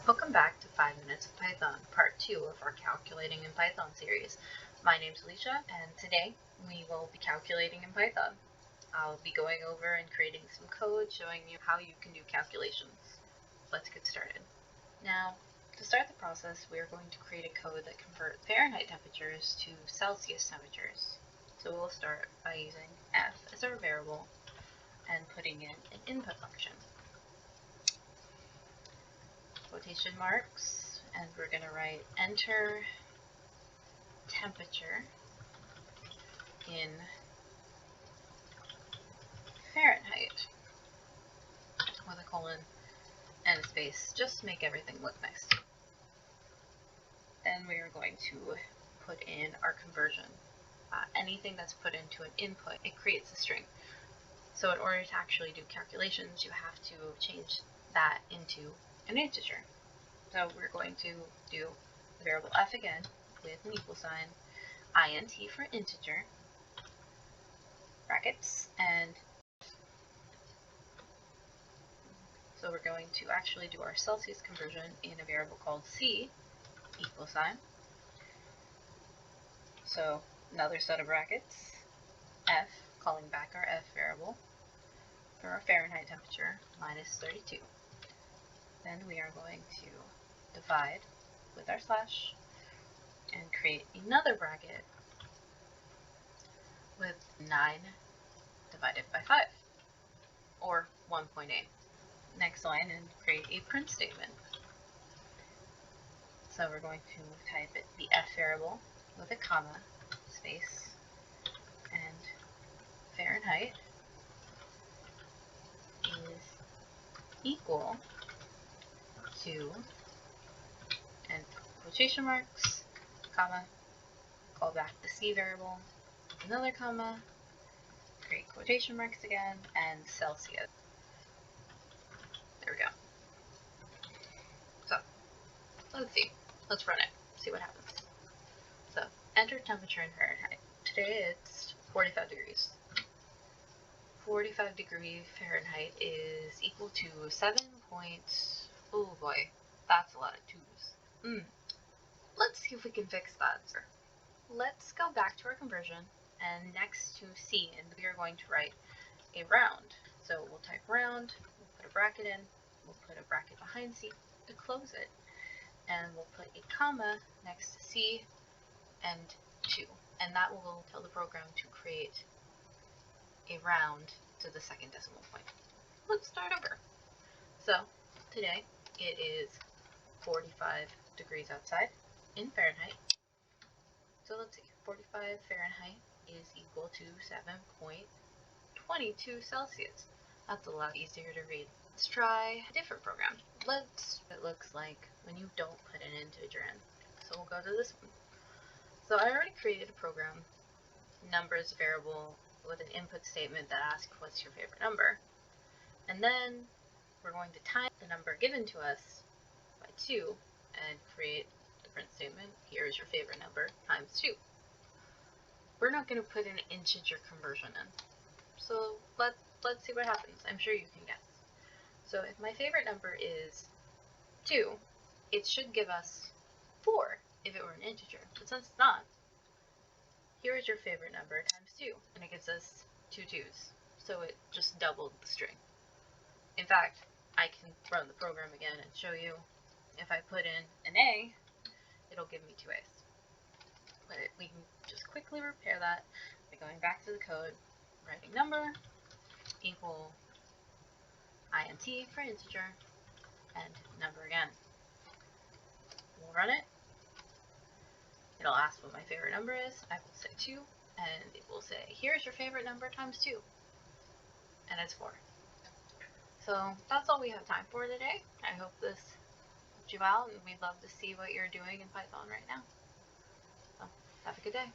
Welcome back to 5 Minutes of Python, part 2 of our Calculating in Python series. My name's Alicia, and today we will be calculating in Python. I'll be going over and creating some code showing you how you can do calculations. Let's get started. Now, to start the process, we are going to create a code that converts Fahrenheit temperatures to Celsius temperatures. So we'll start by using f as our variable and putting in an input function. Quotation marks, and we're going to write enter temperature in Fahrenheit with a colon and a space, just to make everything look nice. Then we are going to put in our conversion. Anything that's put into an input, it creates a string. So in order to actually do calculations, you have to change that into an integer. So we're going to do the variable f again with an equal sign, int for integer, brackets, and so we're going to actually do our Celsius conversion in a variable called c, equal sign. So another set of brackets, f, calling back our f variable for our Fahrenheit temperature, minus 32. Then we are going to divide with our slash and create another bracket with 9 divided by 5, or 1.8. Next line, and create a print statement. So we're going to type it the f variable with a comma, space, and Fahrenheit is equal to, and quotation marks, comma, call back the c variable, another comma, create quotation marks again, and Celsius. There we go. So, let's see. Let's run it, see what happens. So, enter temperature in Fahrenheit. Today it's 45 degrees. 45 degree Fahrenheit is equal to 7 point, oh boy, that's a lot of 2's. Let's see if we can fix that. Let's go back to our conversion, and next to C, and we are going to write a round. So we'll type round, we'll put a bracket in, we'll put a bracket behind C to close it, and we'll put a comma next to C and 2, and that will tell the program to create a round to the second decimal point. Let's start over. So today it is 45 degrees outside in Fahrenheit. So let's see, 45 Fahrenheit is equal to 7.22 Celsius. That's a lot easier to read. Let's try a different program. Let's see what it looks like when you don't put an integer in. So we'll go to this one. So I already created a program, numbers variable, with an input statement that asks what's your favorite number. And then we're going to times the number given to us by 2 and create the print statement, here is your favorite number, times 2. We're not going to put an integer conversion in. So let's see what happens. I'm sure you can guess. So if my favorite number is 2, it should give us 4 if it were an integer. But since it's not, here is your favorite number times 2, and it gives us 2 2's. So it just doubled the string. In fact, I can run the program again and show you. If I put in an A, it'll give me 2 A's. But we can just quickly repair that by going back to the code, writing number equal int for integer, and number again. We'll run it. It'll ask what my favorite number is. I will say 2, and it will say, here's your favorite number times 2. And it's 4. So that's all we have time for today. I hope this helped you out, and we'd love to see what you're doing in Python right now. So have a good day.